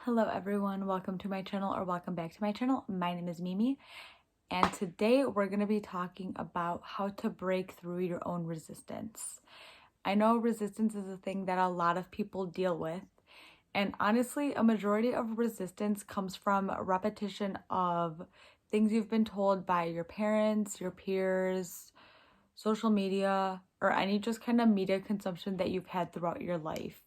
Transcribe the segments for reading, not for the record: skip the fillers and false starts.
Hello everyone, welcome to my channel or welcome back to my channel. My name is Mimi and today we're going to be talking about how to break through your own resistance. I know resistance is a thing that a lot of people deal with, and honestly a majority of resistance comes from repetition of things you've been told by your parents, your peers, social media, or any just kind of media consumption that you've had throughout your life.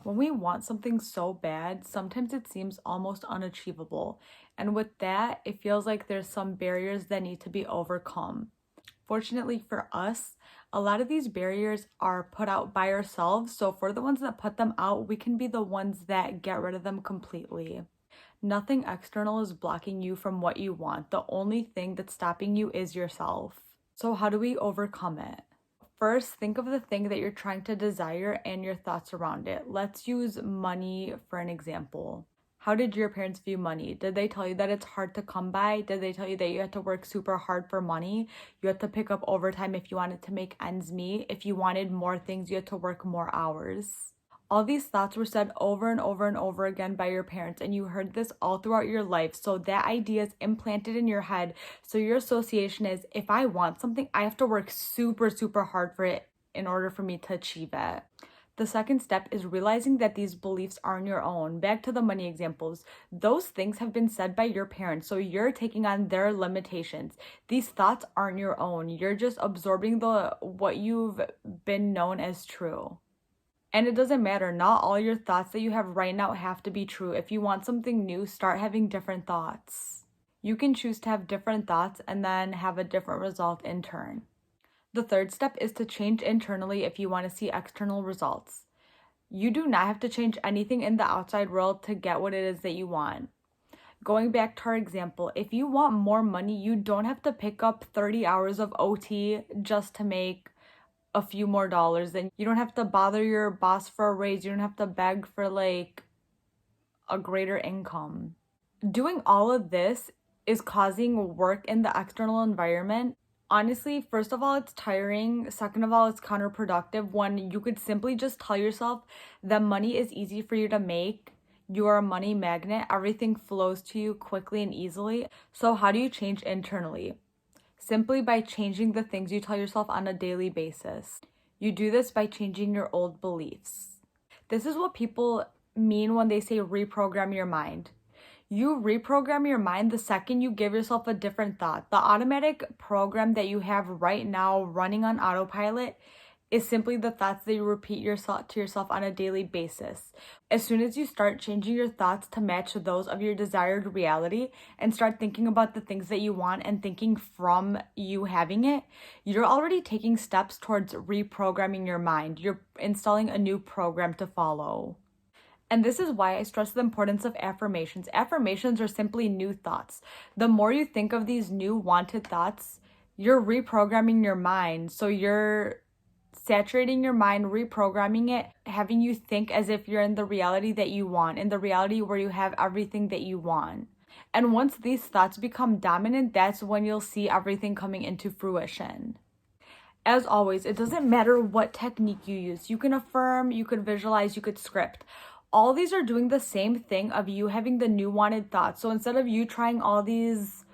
When we want something so bad, sometimes it seems almost unachievable. And with that, it feels like there's some barriers that need to be overcome. Fortunately for us, a lot of these barriers are put out by ourselves. So for the ones that put them out, we can be the ones that get rid of them completely. Nothing external is blocking you from what you want. The only thing that's stopping you is yourself. So how do we overcome it? First, think of the thing that you're trying to desire and your thoughts around it. Let's use money for an example. How did your parents view money? Did they tell you that it's hard to come by? Did they tell you that you had to work super hard for money? You had to pick up overtime if you wanted to make ends meet. If you wanted more things, you had to work more hours. All these thoughts were said over and over and over again by your parents, and you heard this all throughout your life. So that idea is implanted in your head. So your association is, if I want something, I have to work super, super hard for it in order for me to achieve it. The second step is realizing that these beliefs aren't your own. Back to the money examples. Those things have been said by your parents, so you're taking on their limitations. These thoughts aren't your own. You're just absorbing what you've been known as true. And it doesn't matter, not all your thoughts that you have right now have to be true. If you want something new, start having different thoughts. You can choose to have different thoughts and then have a different result in turn. The third step is to change internally if you want to see external results. You do not have to change anything in the outside world to get what it is that you want. Going back to our example, if you want more money, you don't have to pick up 30 hours of OT just to make a few more dollars. Then you don't have to bother your boss for a raise. You don't have to beg for like a greater income. Doing all of this is causing work in the external environment. Honestly, first of all, it's tiring. Second of all, it's counterproductive when you could simply just tell yourself that money is easy for you to make. You are a money magnet. Everything flows to you quickly and easily. So how do you change internally? Simply by changing the things you tell yourself on a daily basis. You do this by changing your old beliefs. This is what people mean when they say reprogram your mind. You reprogram your mind the second you give yourself a different thought. The automatic program that you have right now running on autopilot is simply the thoughts that you repeat to yourself on a daily basis. As soon as you start changing your thoughts to match those of your desired reality and start thinking about the things that you want and thinking from you having it, you're already taking steps towards reprogramming your mind. You're installing a new program to follow. And this is why I stress the importance of affirmations. Affirmations are simply new thoughts. The more you think of these new wanted thoughts, you're reprogramming your mind. So you're saturating your mind, reprogramming it, having you think as if you're in the reality that you want, in the reality where you have everything that you want. And once these thoughts become dominant, that's when you'll see everything coming into fruition. As always, it doesn't matter what technique you use. You can affirm, you could visualize, you could script. All these are doing the same thing of you having the new wanted thoughts. So instead of you trying all these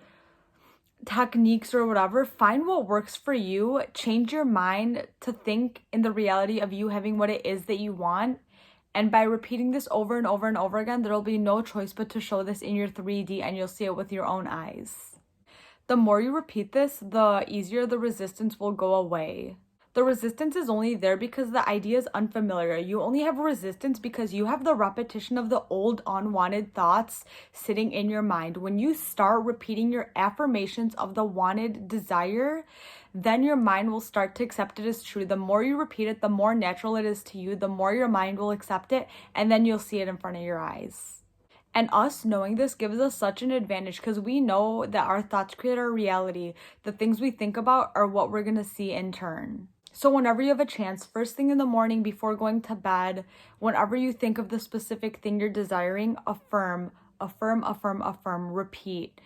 techniques or whatever, find what works for you. Change your mind to think in the reality of you having what it is that you want. And by repeating this over and over and over again, there will be no choice but to show this in your 3D and you'll see it with your own eyes. The more you repeat this, the easier the resistance will go away. The resistance is only there because the idea is unfamiliar. You only have resistance because you have the repetition of the old unwanted thoughts sitting in your mind. When you start repeating your affirmations of the wanted desire, then your mind will start to accept it as true. The more you repeat it, the more natural it is to you, the more your mind will accept it, and then you'll see it in front of your eyes. And us knowing this gives us such an advantage because we know that our thoughts create our reality. The things we think about are what we're going to see in turn. So whenever you have a chance, first thing in the morning before going to bed, whenever you think of the specific thing you're desiring, affirm, affirm, affirm, affirm, repeat.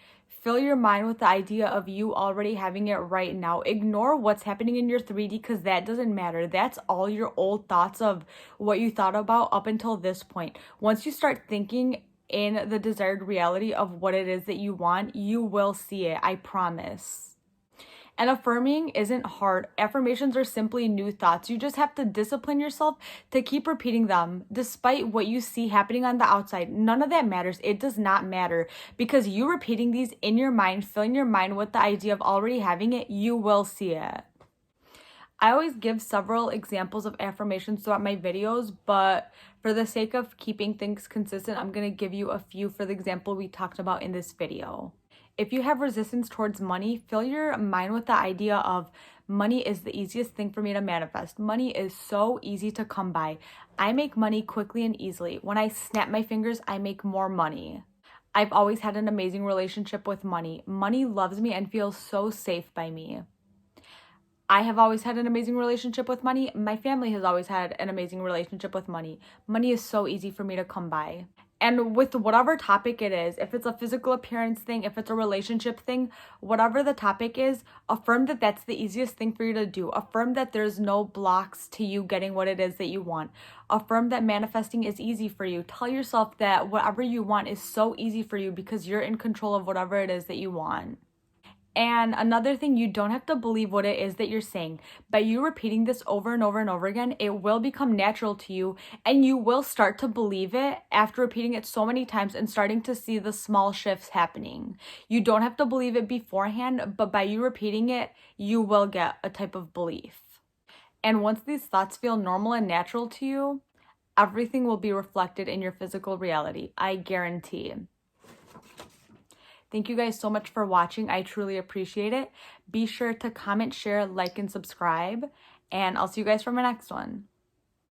Fill your mind with the idea of you already having it right now. Ignore what's happening in your 3D because that doesn't matter. That's all your old thoughts of what you thought about up until this point. Once you start thinking in the desired reality of what it is that you want, you will see it. I promise. And affirming isn't hard. Affirmations are simply new thoughts. You just have to discipline yourself to keep repeating them despite what you see happening on the outside. None of that matters. It does not matter because you repeating these in your mind, filling your mind with the idea of already having it, you will see it. I always give several examples of affirmations throughout my videos, but for the sake of keeping things consistent, I'm going to give you a few for the example we talked about in this video. If you have resistance towards money, fill your mind with the idea of money is the easiest thing for me to manifest. Money is so easy to come by. I make money quickly and easily. When I snap my fingers, I make more money. I've always had an amazing relationship with money. Money loves me and feels so safe by me. I have always had an amazing relationship with money. My family has always had an amazing relationship with money. Money is so easy for me to come by. And with whatever topic it is, if it's a physical appearance thing, if it's a relationship thing, whatever the topic is, affirm that that's the easiest thing for you to do. Affirm that there's no blocks to you getting what it is that you want. Affirm that manifesting is easy for you. Tell yourself that whatever you want is so easy for you because you're in control of whatever it is that you want. And another thing, you don't have to believe what it is that you're saying. By you repeating this over and over and over again, it will become natural to you and you will start to believe it after repeating it so many times and starting to see the small shifts happening. You don't have to believe it beforehand, but by you repeating it, you will get a type of belief. And once these thoughts feel normal and natural to you, everything will be reflected in your physical reality. I guarantee. Thank you guys so much for watching. I truly appreciate it. Be sure to comment, share, like, and subscribe. And I'll see you guys for my next one.